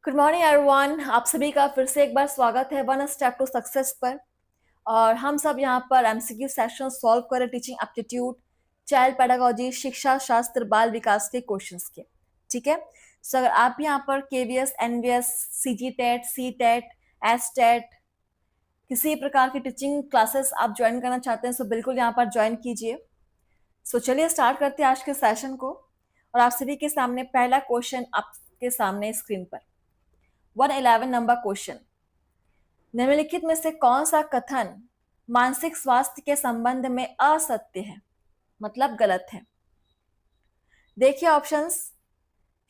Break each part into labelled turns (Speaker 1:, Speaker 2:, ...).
Speaker 1: Good morning everyone. आप सभी का फिर से एक बार स्वागत है वन स्टेप टू सक्सेस पर। और हम सब यहाँ पर एमसीक्यू सेशन सॉल्व कर रहे टीचिंग एप्टीट्यूड, चाइल्ड पेडागोजी, शिक्षा शास्त्र, बाल विकास के क्वेश्चंस के। ठीक है। सो अगर आप यहाँ पर KVS, NVS, CG TET, C TET, S TET, किसी प्रकार की टीचिंग क्लासेस आप ज्वाइन करना चाहते हैं, सो बिल्कुल यहाँ पर ज्वाइन कीजिए। सो चलिए स्टार्ट करते हैं आज के सेशन को। और आप सभी के सामने पहला क्वेश्चन आपके सामने स्क्रीन पर 111 नंबर क्वेश्चन। निम्नलिखित में से कौन सा कथन मानसिक स्वास्थ्य के संबंध में असत्य है, मतलब गलत है? देखिए ऑप्शंस।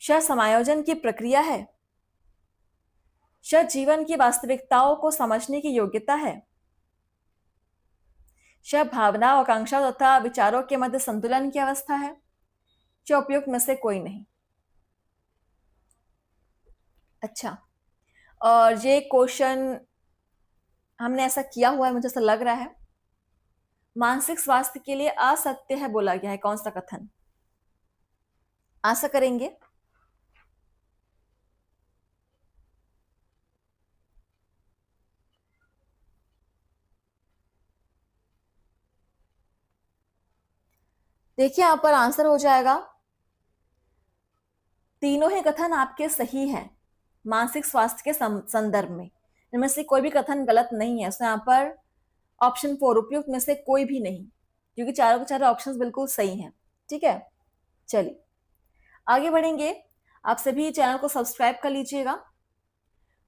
Speaker 1: श समायोजन की प्रक्रिया है। श जीवन की वास्तविकताओं को समझने की योग्यता है। श भावना, आकांक्षा तथा विचारों के मध्य संतुलन की अवस्था है। च उपयुक्त में से कोई नहीं। अच्छा, और ये क्वेश्चन हमने ऐसा किया हुआ है, मुझे ऐसा लग रहा है। मानसिक स्वास्थ्य के लिए असत्य है बोला गया है, कौन सा कथन? आशा करेंगे। देखिए यहां पर आंसर हो जाएगा, तीनों ही कथन आपके सही हैं मानसिक स्वास्थ्य के संदर्भ में। इनमें से कोई भी कथन गलत नहीं है। तो यहाँ पर ऑप्शन 4 उपयुक्त में से कोई भी नहीं, क्योंकि चारों के चारों ऑप्शंस बिल्कुल सही हैं। ठीक है, चलिए आगे बढ़ेंगे। आप सभी चैनल को सब्सक्राइब कर लीजिएगा।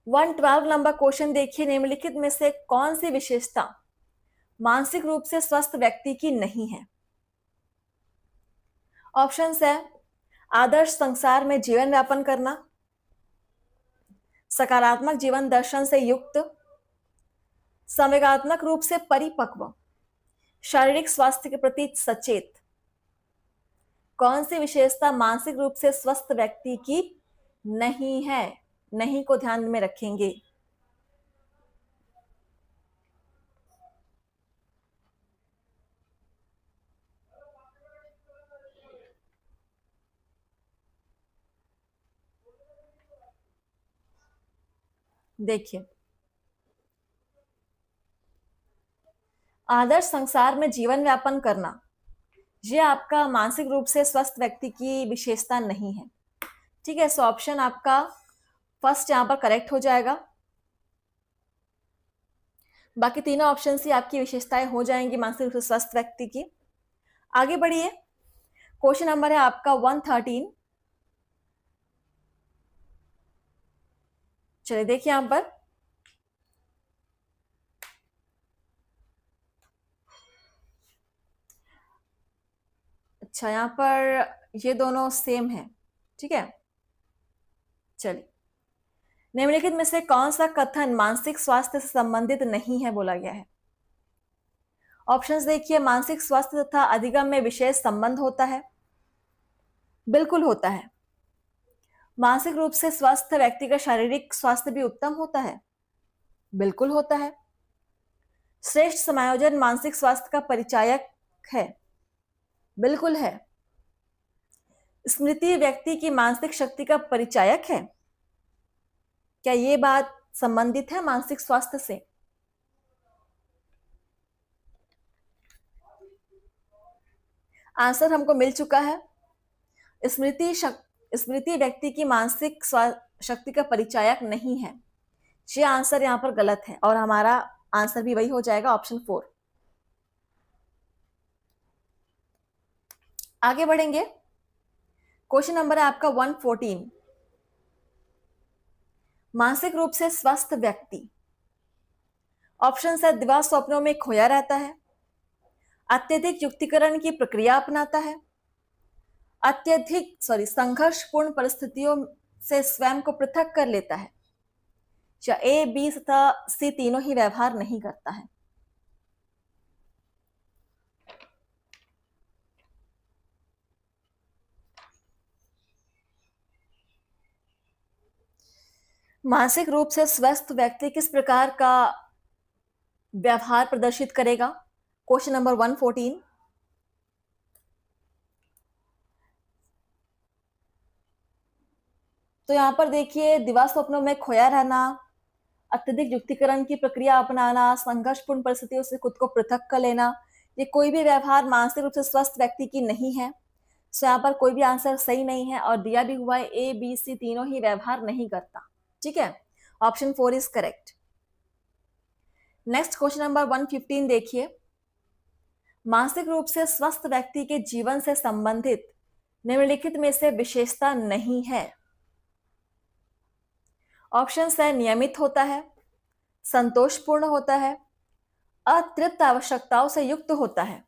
Speaker 1: 112 नंबर क्वेश्चन देखिए। निम्नलिखित में से कौन सी विशेषता मानसिक रूप से स्वस्थ व्यक्ति की नहीं है? ऑप्शंस है आदर्श संसार में जीवन यापन करना, सकारात्मक जीवन दर्शन से युक्त, संवेगात्मक रूप से परिपक्व, शारीरिक स्वास्थ्य के प्रति सचेत। कौन सी विशेषता मानसिक रूप से स्वस्थ व्यक्ति की नहीं है? नहीं को ध्यान में रखेंगे। देखिए, आदर्श संसार में जीवन व्यापन करना, यह आपका मानसिक रूप से स्वस्थ व्यक्ति की विशेषता नहीं है। ठीक है, सो ऑप्शन आपका फर्स्ट यहां पर करेक्ट हो जाएगा। बाकी तीनों ऑप्शन से आपकी विशेषताएं हो जाएंगी मानसिक रूप से स्वस्थ व्यक्ति की। आगे बढ़िए। क्वेश्चन नंबर है आपका 113। चलिए देखिए यहां पर, अच्छा यहां पर ये दोनों सेम है। ठीक है, चलिए निम्नलिखित में से कौन सा कथन मानसिक स्वास्थ्य से संबंधित नहीं है बोला गया है? ऑप्शंस देखिए। मानसिक स्वास्थ्य तथा अधिगम में विशेष संबंध होता है, बिल्कुल होता है। मानसिक रूप से स्वस्थ व्यक्ति का शारीरिक स्वास्थ्य भी उत्तम होता है, बिल्कुल होता है। श्रेष्ठ समायोजन मानसिक स्वास्थ्य का परिचायक है, बिल्कुल है। स्मृति व्यक्ति की मानसिक शक्ति का परिचायक है। क्या ये बात संबंधित है मानसिक स्वास्थ्य से? आंसर हमको मिल चुका है। स्मृति व्यक्ति की मानसिक शक्ति का परिचायक नहीं है। ये आंसर यहां पर गलत है और हमारा आंसर भी वही हो जाएगा, ऑप्शन 4। आगे बढ़ेंगे। क्वेश्चन नंबर है आपका 114। मानसिक रूप से स्वस्थ व्यक्ति, ऑप्शन है दिवा स्वप्नों में खोया रहता है, अत्यधिक युक्तिकरण की प्रक्रिया अपनाता है, संघर्षपूर्ण परिस्थितियों से स्वयं को पृथक कर लेता है, या ए, बी तथा सी तीनों ही व्यवहार नहीं करता है। मानसिक रूप से स्वस्थ व्यक्ति किस प्रकार का व्यवहार प्रदर्शित करेगा? Question number 114। तो यहाँ पर देखिए, दिवा स्वप्नों में खोया रहना, अत्यधिक युक्तिकरण की प्रक्रिया अपनाना, संघर्षपूर्ण परिस्थितियों से खुद को पृथक कर लेना, ये कोई भी व्यवहार मानसिक रूप से स्वस्थ व्यक्ति की नहीं है। सो यहाँ पर कोई भी आंसर सही नहीं है और दिया भी हुआ है ए बी सी तीनों ही व्यवहार नहीं करता। ठीक है, option 4 is correct. Next question number 115 देखिए, मानसिक रूप से स्वस्थ व्यक्ति के जीवन से संबंधित निम्नलिखित में से विशेषता नहीं है। ऑप्शन है नियमित होता है, संतोषपूर्ण होता है, अतृप्त आवश्यकताओं से युक्त होता है,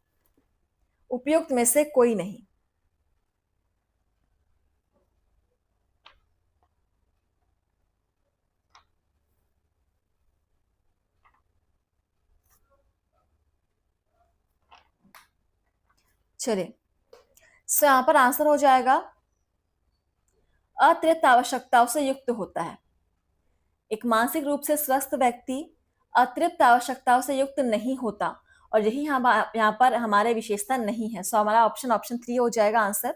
Speaker 1: उपयुक्त में से कोई नहीं। चलिए, सो यहां पर आंसर हो जाएगा अतिरिक्त आवश्यकताओं से युक्त होता है। एक मानसिक रूप से स्वस्थ व्यक्ति अतिरिक्त आवश्यकताओं से युक्त नहीं होता और यही यहाँ पर हमारे विशेषता नहीं है। सो हमारा ऑप्शन 3 हो जाएगा आंसर।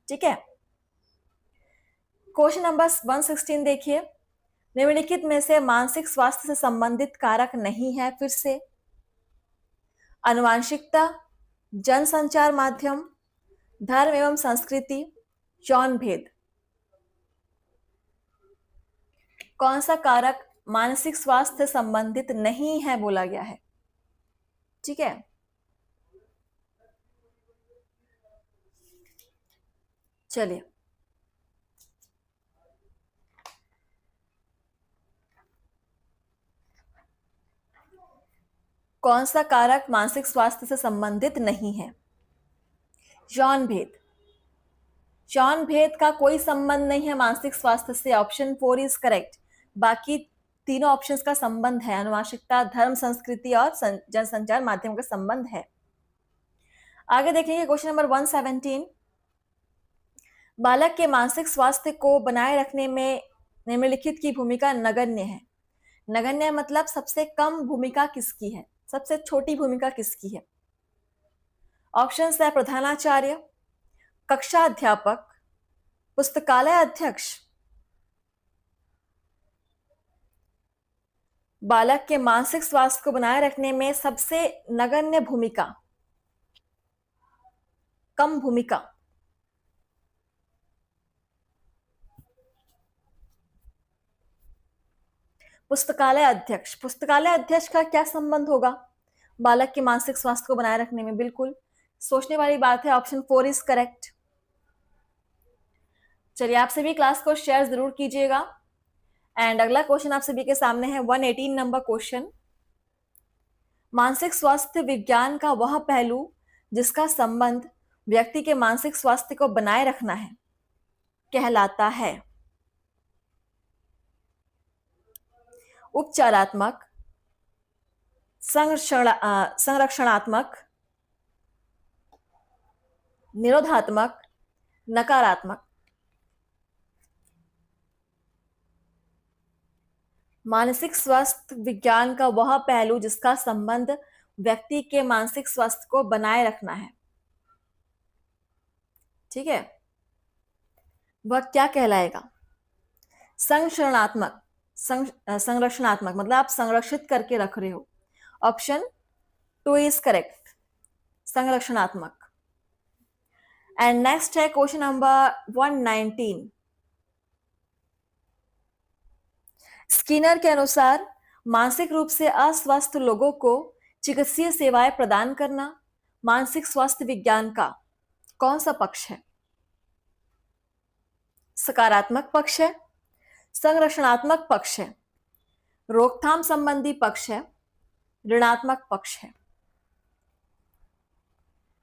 Speaker 1: ठीक है, क्वेश्चन नंबर 116 देखिए, निम्नलिखित में से मानसिक स्वास्थ्य से संबंधित कारक नहीं है। फिर से आनुवांशिकता, जनसंचार माध्यम, धर्म एवं संस्कृति, यौन भेद। कौन सा कारक मानसिक स्वास्थ्य से संबंधित नहीं है बोला गया है? ठीक है, चलिए कौन सा कारक मानसिक स्वास्थ्य से संबंधित नहीं है? यौन भेद। यौन भेद का कोई संबंध नहीं है मानसिक स्वास्थ्य से। Option 4 is correct. बाकी तीनों ऑप्शंस का संबंध है, आनुवांशिकता, धर्म, संस्कृति और जनसंचार माध्यम का संबंध है। आगे देखेंगे क्वेश्चन नंबर 117, बालक के मानसिक स्वास्थ्य को बनाए रखने में निम्नलिखित की भूमिका नगण्य है। नगण्य मतलब सबसे कम भूमिका किसकी है, सबसे छोटी भूमिका किसकी है? ऑप्शन है प्रधानाचार्य, कक्षा अध्यापक, पुस्तकालय अध्यक्ष। बालक के मानसिक स्वास्थ्य को बनाए रखने में सबसे नगण्य भूमिका, कम भूमिका, पुस्तकालय अध्यक्ष। पुस्तकालय अध्यक्ष का क्या संबंध होगा बालक के मानसिक स्वास्थ्य को बनाए रखने में? बिल्कुल सोचने वाली बात है। Option 4 is correct. चलिए, आप सभी क्लास को शेयर जरूर कीजिएगा। एंड अगला क्वेश्चन आप सभी के सामने है 118 नंबर क्वेश्चन, मानसिक स्वास्थ्य विज्ञान का वह पहलू जिसका संबंध व्यक्ति के मानसिक स्वास्थ्य को बनाए रखना है कहलाता है। उपचारात्मक, संरक्षणात्मक, निरोधात्मक, नकारात्मक। मानसिक स्वास्थ्य विज्ञान का वह पहलू जिसका संबंध व्यक्ति के मानसिक स्वास्थ्य को बनाए रखना है, ठीक है, वह क्या कहलाएगा? संरक्षणात्मक। संरक्षणात्मक मतलब आप संरक्षित करके रख रहे हो। ऑप्शन 2 इज करेक्ट, संरक्षणात्मक। एंड नेक्स्ट है क्वेश्चन नंबर 119, स्किनर के अनुसार मानसिक रूप से अस्वस्थ लोगों को चिकित्सीय सेवाएं प्रदान करना मानसिक स्वास्थ्य विज्ञान का कौन सा पक्ष है? सकारात्मक पक्ष है, संरक्षणात्मक पक्ष है, रोकथाम संबंधी पक्ष है, ऋणात्मक पक्ष है।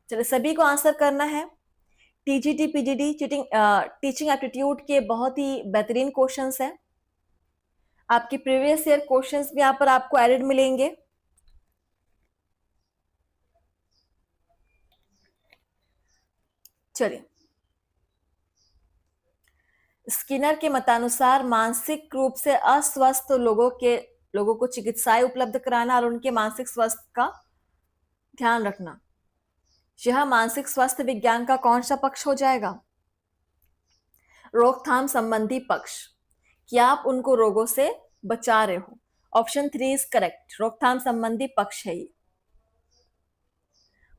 Speaker 1: चलिए, सभी को आंसर करना है। टीजीटी पीजीडी टीचिंग एप्टीट्यूड के बहुत ही बेहतरीन क्वेश्चंस हैं। आपके प्रीवियस ईयर क्वेश्चंस भी यहां पर आपको एडेड मिलेंगे। चलिए, स्किनर के मतानुसार मानसिक रूप से अस्वस्थ लोगों को चिकित्साएं उपलब्ध कराना और उनके मानसिक स्वास्थ्य का ध्यान रखना, यह मानसिक स्वास्थ्य विज्ञान का कौन सा पक्ष हो जाएगा? रोकथाम संबंधी पक्ष, कि आप उनको रोगों से बचा रहे हो। ऑप्शन 3 इज करेक्ट, रोकथाम संबंधी पक्ष है ये।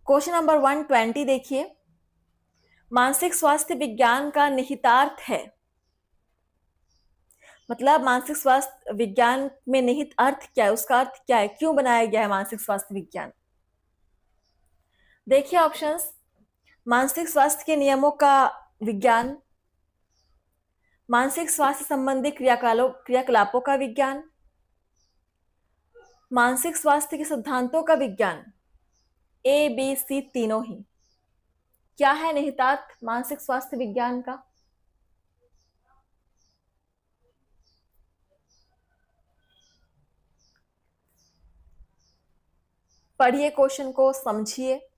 Speaker 1: क्वेश्चन नंबर 120 देखिए, मानसिक स्वास्थ्य विज्ञान का निहितार्थ है, मतलब मानसिक स्वास्थ्य विज्ञान में निहित अर्थ क्या है, उसका अर्थ क्या है, क्यों बनाया गया है मानसिक स्वास्थ्य विज्ञान। देखिए ऑप्शंस, मानसिक स्वास्थ्य के नियमों का विज्ञान, मानसिक स्वास्थ्य संबंधी क्रियाकलापों का विज्ञान, मानसिक स्वास्थ्य के सिद्धांतों का विज्ञान, ए बी सी तीनों ही। क्या है निहितार्थ मानसिक स्वास्थ्य विज्ञान का? पढ़िए क्वेश्चन को, समझिए।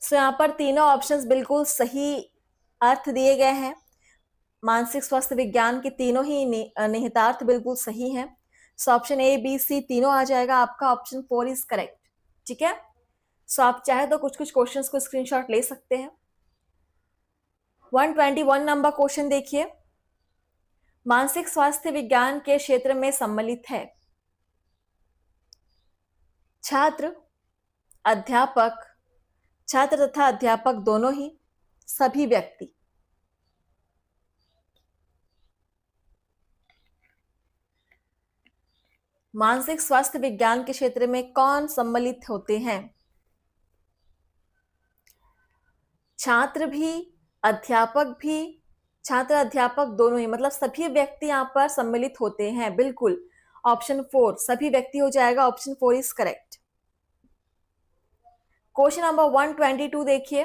Speaker 1: सो यहां पर तीनों ऑप्शंस बिल्कुल सही अर्थ दिए गए हैं। मानसिक स्वास्थ्य विज्ञान के तीनों ही निहितार्थ बिल्कुल सही हैं। So option A B C तीनों आ जाएगा आपका। Option 4 is correct. ठीक है, सो आप चाहे तो कुछ कुछ क्वेश्चंस को स्क्रीनशॉट ले सकते हैं। 121 नंबर क्वेश्चन देखिए, मानसिक स्वास्थ्य विज्ञान के क्षेत्र में सम्मिलित है छात्र, अध्यापक, छात्र तथा अध्यापक दोनों ही, सभी व्यक्ति। मानसिक स्वास्थ्य विज्ञान के क्षेत्र में कौन सम्मिलित होते हैं? छात्र भी, अध्यापक भी, छात्र अध्यापक दोनों ही, मतलब सभी व्यक्ति यहां पर सम्मिलित होते हैं। बिल्कुल, ऑप्शन 4 सभी व्यक्ति हो जाएगा। Option 4 is correct. Question number 122 देखिए,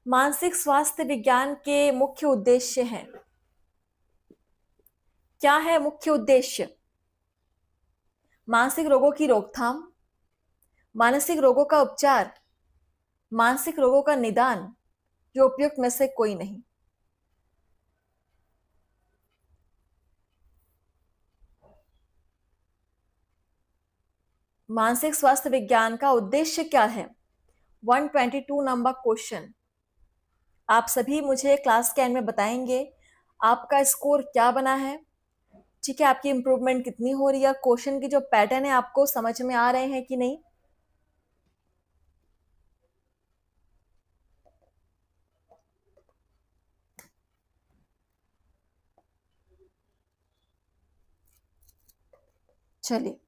Speaker 1: मानसिक स्वास्थ्य विज्ञान के मुख्य उद्देश्य हैं। क्या है मुख्य उद्देश्य? मानसिक रोगों की रोकथाम, मानसिक रोगों का उपचार, मानसिक रोगों का निदान, जो उपयुक्त में से कोई नहीं। मानसिक स्वास्थ्य विज्ञान का उद्देश्य क्या है? 122 नंबर क्वेश्चन। आप सभी मुझे क्लास के एंड में बताएंगे आपका स्कोर क्या बना है। ठीक है, आपकी इंप्रूवमेंट कितनी हो रही है, क्वेश्चन की जो पैटर्न है आपको समझ में आ रहे हैं कि नहीं। चलिए,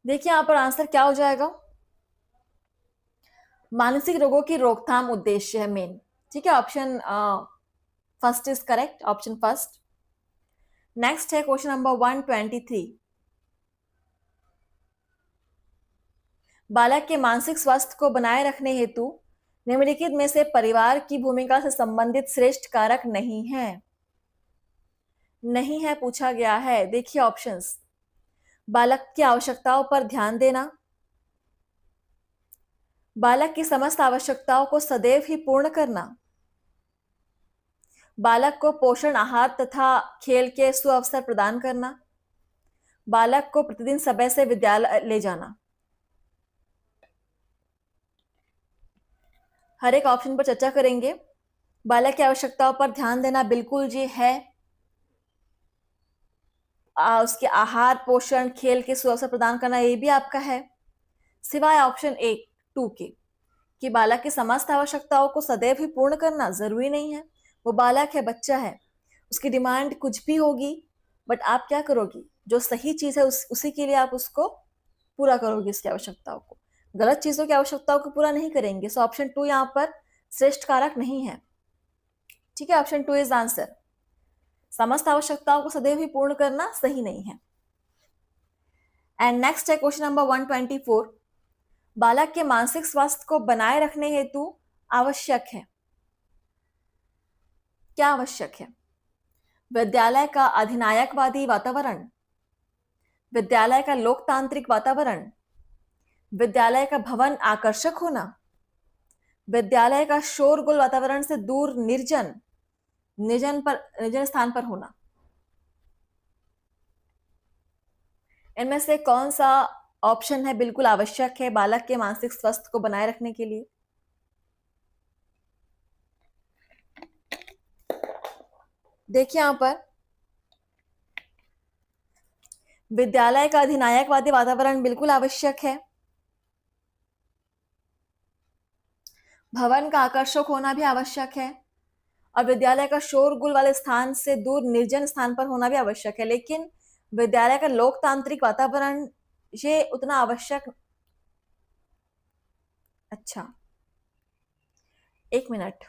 Speaker 1: देखिए यहां पर आंसर क्या हो जाएगा। मानसिक रोगों की रोकथाम उद्देश्य है मेन। ठीक है, option first is correct, option first. Next है क्वेश्चन नंबर 123, बालक के मानसिक स्वास्थ्य को बनाए रखने हेतु निम्नलिखित में से परिवार की भूमिका से संबंधित श्रेष्ठ कारक नहीं है। नहीं है पूछा गया है। देखिए ऑप्शंस, बालक की आवश्यकताओं पर ध्यान देना, बालक की समस्त आवश्यकताओं को सदैव ही पूर्ण करना, बालक को पोषण आहार तथा खेल के सुअवसर प्रदान करना, बालक को प्रतिदिन समय से विद्यालय ले जाना। हर एक ऑप्शन पर चर्चा करेंगे। बालक की आवश्यकताओं पर ध्यान देना बिल्कुल जी है। उसके आहार पोषण खेल के सुअवसर प्रदान करना ये भी आपका है, सिवाय ऑप्शन 1 2 के, कि बालक की समस्त आवश्यकताओं को सदैव ही पूर्ण करना जरूरी नहीं है। वो बालक है, बच्चा है, उसकी डिमांड कुछ भी होगी, बट आप क्या करोगी, जो सही चीज है उसी के लिए आप उसको पूरा करोगे, उसकी आवश्यकताओं को। गलत चीजों की आवश्यकताओं को पूरा नहीं करेंगे। सो ऑप्शन 2 यहाँ पर श्रेष्ठ कारक नहीं है। ठीक है, ऑप्शन 2 इज आंसर। समस्त आवश्यकताओं को सदैव ही पूर्ण करना सही नहीं है। एंड नेक्स्ट है क्वेश्चन नंबर 124, बालक के मानसिक स्वास्थ्य को बनाए रखने हेतु आवश्यक है। क्या आवश्यक है? विद्यालय का अधिनायकवादी वातावरण, विद्यालय का लोकतांत्रिक वातावरण, विद्यालय का भवन आकर्षक होना, विद्यालय का शोरगुल वातावरण से दूर निर्जन स्थान पर होना। इनमें से कौन सा ऑप्शन है बिल्कुल आवश्यक है बालक के मानसिक स्वास्थ्य को बनाए रखने के लिए? देखिए यहां पर विद्यालय का अधिनायकवादी वातावरण बिल्कुल आवश्यक है। भवन का आकर्षक होना भी आवश्यक है और विद्यालय का शोरगुल वाले स्थान से दूर निर्जन स्थान पर होना भी आवश्यक है। लेकिन विद्यालय का लोकतांत्रिक वातावरण ये उतना आवश्यक। अच्छा, एक मिनट।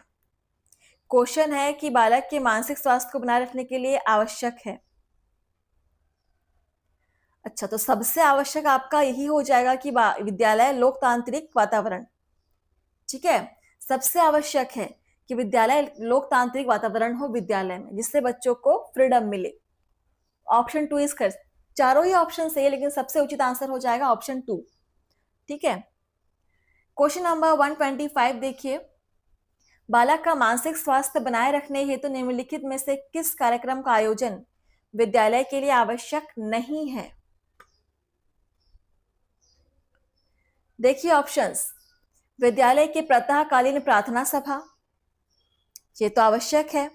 Speaker 1: क्वेश्चन है कि बालक के मानसिक स्वास्थ्य को बनाए रखने के लिए आवश्यक है। अच्छा, तो सबसे आवश्यक आपका यही हो जाएगा कि विद्यालय लोकतांत्रिक वातावरण। ठीक है, सबसे आवश्यक है कि विद्यालय लोकतांत्रिक वातावरण हो विद्यालय में, जिससे बच्चों को फ्रीडम मिले। ऑप्शन 2 इज कर, चारों ही ऑप्शन सही है लेकिन सबसे उचित आंसर हो जाएगा ऑप्शन 2। ठीक है, क्वेश्चन नंबर 125 देखिए। बालक का मानसिक स्वास्थ्य बनाए रखने हेतु तो निम्नलिखित में से किस कार्यक्रम का आयोजन विद्यालय के लिए आवश्यक नहीं है? देखिए ऑप्शंस। विद्यालय की प्रातःकालीन प्रार्थना सभा, ये तो आवश्यक है।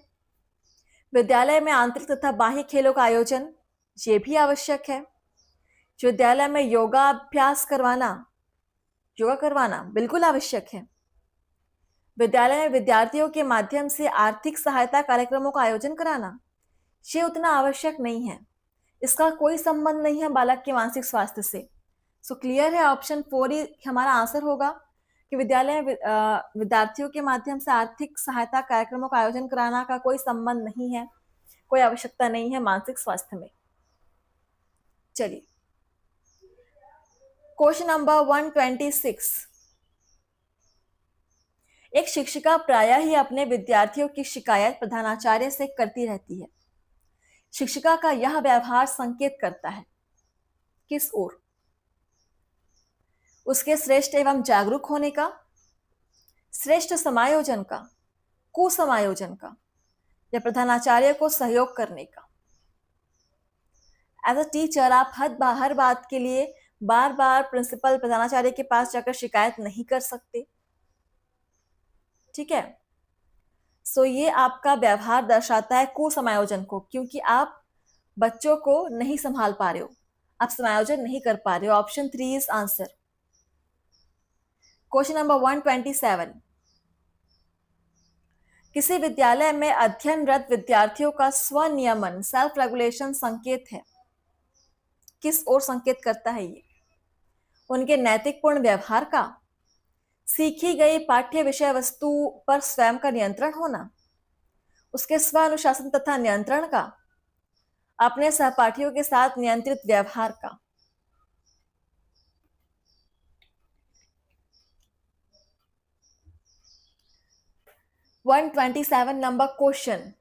Speaker 1: विद्यालय में आंतरिक तथा बाह्य खेलों का आयोजन, ये भी आवश्यक है। विद्यालय में योगा करवाना बिल्कुल आवश्यक है। विद्यालय में विद्यार्थियों के माध्यम से आर्थिक सहायता कार्यक्रमों का आयोजन कराना, ये उतना आवश्यक नहीं है। इसका कोई संबंध नहीं है बालक के मानसिक स्वास्थ्य से। सो क्लियर है, ऑप्शन 4 ही हमारा आंसर होगा कि विद्यालय में विद्यार्थियों के माध्यम से आर्थिक सहायता कार्यक्रमों का आयोजन कराना का कोई संबंध नहीं है, कोई आवश्यकता नहीं है मानसिक स्वास्थ्य में। चलिए, क्वेश्चन नंबर 126। एक शिक्षिका प्रायः ही अपने विद्यार्थियों की शिकायत प्रधानाचार्य से करती रहती है। शिक्षिका का यह व्यवहार संकेत करता है किस ओर? उसके श्रेष्ठ एवं जागरूक होने का, श्रेष्ठ समायोजन का, कुसमायोजन का, या प्रधानाचार्य को सहयोग करने का। एज अ टीचर आप हर बात के लिए बार बार प्रिंसिपल प्रधानाचार्य के पास जाकर शिकायत नहीं कर सकते। ठीक है, सो ये आपका व्यवहार दर्शाता है कुसमायोजन को, क्योंकि आप बच्चों को नहीं संभाल पा रहे हो, आप समायोजन नहीं कर पा रहे हो। Option 3 is answer. Question number 127। किसी विद्यालय में अध्ययनरत विद्यार्थियों का स्वनियमन सेल्फ रेगुलेशन संकेत है, किस ओर संकेत करता है ये? उनके नैतिकपूर्ण व्यवहार का, सीखी गई पाठ्य विषय वस्तु पर स्वयं का नियंत्रण होना, उसके स्व अनुशासन तथा नियंत्रण का, अपने सहपाठियों के साथ नियंत्रित व्यवहार का। One 127 number question.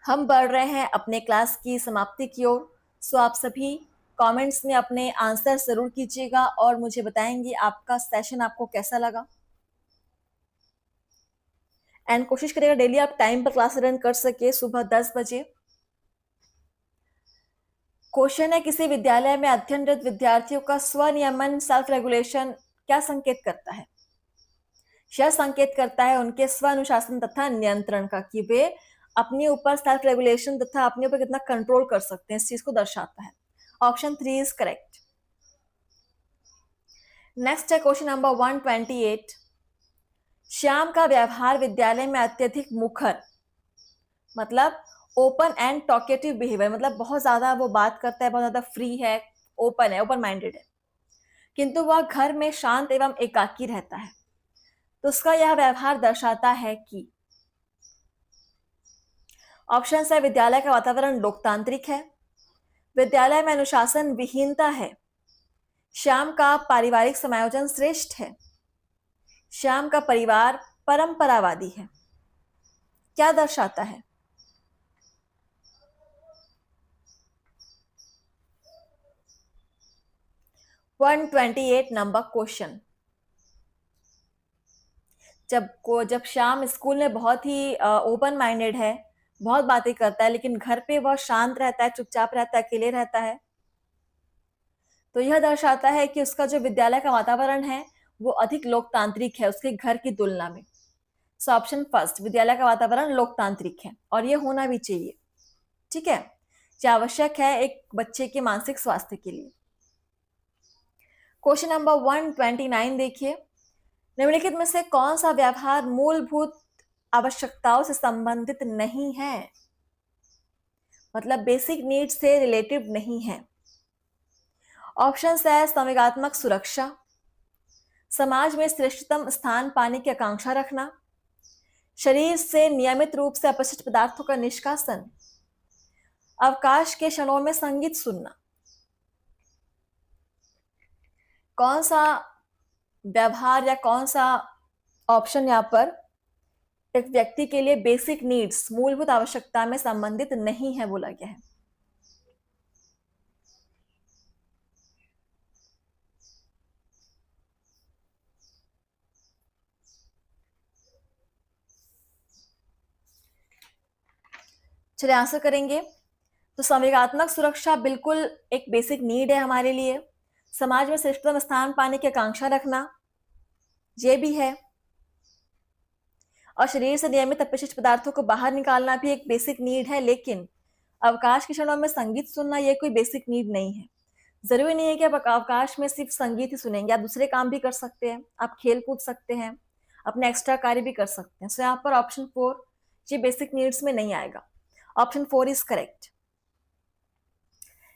Speaker 1: हम बढ़ रहे हैं अपने क्लास की समाप्ति की ओर। सो आप सभी कमेंट्स में अपने आंसर जरूर कीजिएगा और मुझे बताएंगे आपका सेशन आपको कैसा लगा। एंड कोशिश करिएगा डेली आप टाइम पर क्लास अटेंड कर सके, सुबह 10 बजे। क्वेश्चन है, किसी विद्यालय में अध्ययनरत विद्यार्थियों का स्वनियमन सेल्फ रेगुलेशन क्या संकेत करता है? यह संकेत करता है उनके स्व अनुशासन तथा नियंत्रण का, कि वे अपने ऊपर सेल्फ रेगुलेशन तथा अपने ऊपर कितना कंट्रोल कर सकते हैं, इस चीज को दर्शाता है। Option 3 is correct. नेक्स्ट है क्वेश्चन नंबर 128। श्याम का व्यवहार विद्यालय में अत्यधिक मुखर, मतलब ओपन एंड टॉकेटिव बिहेवियर, मतलब बहुत ज्यादा वो बात करता है, बहुत ज्यादा फ्री है, ओपन है, ओपन माइंडेड है, किंतु वह घर में शांत एवं एकाकी रहता है। तो उसका यह व्यवहार दर्शाता है कि ऑप्शन है, विद्यालय का वातावरण लोकतांत्रिक है, विद्यालय में अनुशासन विहीनता है, श्याम का पारिवारिक समायोजन श्रेष्ठ है, श्याम का परिवार परंपरावादी है। क्या दर्शाता है? One 128 number question. जब श्याम स्कूल में बहुत ही ओपन माइंडेड है, बहुत बातें करता है, लेकिन घर पे वह शांत रहता है, चुपचाप रहता है, अकेले रहता है, तो यह दर्शाता है कि उसका जो विद्यालय का वातावरण है वो अधिक लोकतांत्रिक है उसके घर की तुलना में। सो ऑप्शन फर्स्ट, विद्यालय का वातावरण लोकतांत्रिक है और ये होना भी चाहिए, ठीक है, जो आवश्यक है एक बच्चे के मानसिक स्वास्थ्य के लिए। क्वेश्चन नंबर 129 देखिए, निम्नलिखित में से कौन सा व्यवहार मूलभूत आवश्यकताओं से संबंधित नहीं है, मतलब बेसिक नीड से रिलेटिव नहीं है। ऑप्शन है संवेगात्मक सुरक्षा, समाज में श्रेष्ठतम स्थान पाने की आकांक्षा रखना, शरीर से नियमित रूप से अपशिष्ट पदार्थों का निष्कासन, अवकाश के क्षणों में संगीत सुनना। कौन सा व्यवहार या कौन सा ऑप्शन यहाँ पर एक व्यक्ति के लिए बेसिक नीड्स मूलभूत आवश्यकता में संबंधित नहीं है बोला गया है? चलिए आंसर करेंगे। तो संवेगात्मक सुरक्षा बिल्कुल एक बेसिक नीड है हमारे लिए। समाज में श्रेष्ठतम स्थान पाने की आकांक्षा रखना ये भी है, और शरीर से नियमित अपशिष्ट पदार्थों को बाहर निकालना भी एक बेसिक नीड है। लेकिन अवकाश के क्षणों में संगीत सुनना ये कोई बेसिक नीड नहीं है। जरूरी नहीं है कि आप अवकाश में सिर्फ संगीत ही सुनेंगे, आप दूसरे काम भी कर सकते हैं, आप खेल कूद सकते हैं, अपने एक्स्ट्रा कार्य भी कर सकते हैं। सो यहाँ पर ऑप्शन 4 ये बेसिक नीड्स में नहीं आएगा। Option 4 is correct.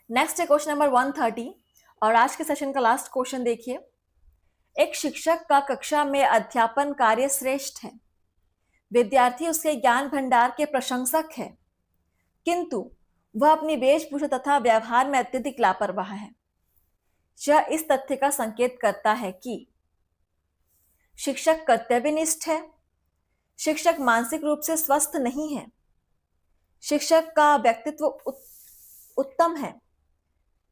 Speaker 1: नेक्स्ट है क्वेश्चन नंबर 130 और आज के सेशन का लास्ट क्वेश्चन देखिए। एक शिक्षक का कक्षा में अध्यापन कार्य श्रेष्ठ है, विद्यार्थी उसके ज्ञान भंडार के प्रशंसक है, किंतु वह अपनी वेशभूषा तथा व्यवहार में अत्यधिक लापरवाह है। यह इस तथ्य का संकेत करता है कि शिक्षक कर्तव्यनिष्ठ है, शिक्षक मानसिक रूप से स्वस्थ नहीं है, शिक्षक का व्यक्तित्व उत्तम है,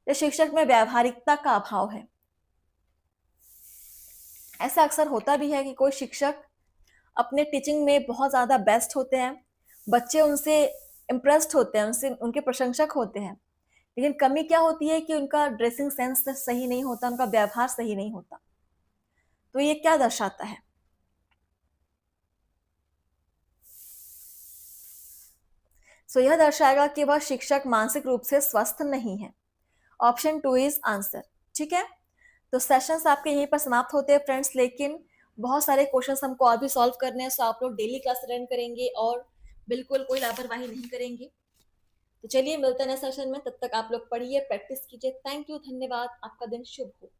Speaker 1: या शिक्षक में व्यावहारिकता का अभाव है। ऐसा अक्सर होता भी है कि कोई शिक्षक अपने टीचिंग में बहुत ज़्यादा बेस्ट होते हैं, बच्चे उनसे इम्प्रेस्ड होते हैं, उनसे उनके प्रशंसक होते हैं, लेकिन कमी क्या होती है कि उनका ड्रेसिंग सेंस सही नहीं होता, उनका व्यवहार सही नहीं होता। तो ये क्या दर्शाता है? सो यह दर्शाएगा कि वह शिक्षक मानसिक रूप से स्वस्थ नहीं है। ऑप्शन 2 इज आंसर, ठीक है। तो सेशंस आपके यहीं पर समाप्त होते हैं फ्रेंड्स, लेकिन बहुत सारे क्वेश्चंस हमको और भी सॉल्व करने हैं। सो आप लोग डेली क्लास अटेंड करेंगे और बिल्कुल कोई लापरवाही नहीं करेंगे। तो चलिए मिलते हैं नेक्स्ट सेशन में, तब तक आप लोग पढ़िए, प्रैक्टिस कीजिए। थैंक यू, धन्यवाद, आपका दिन शुभ हो।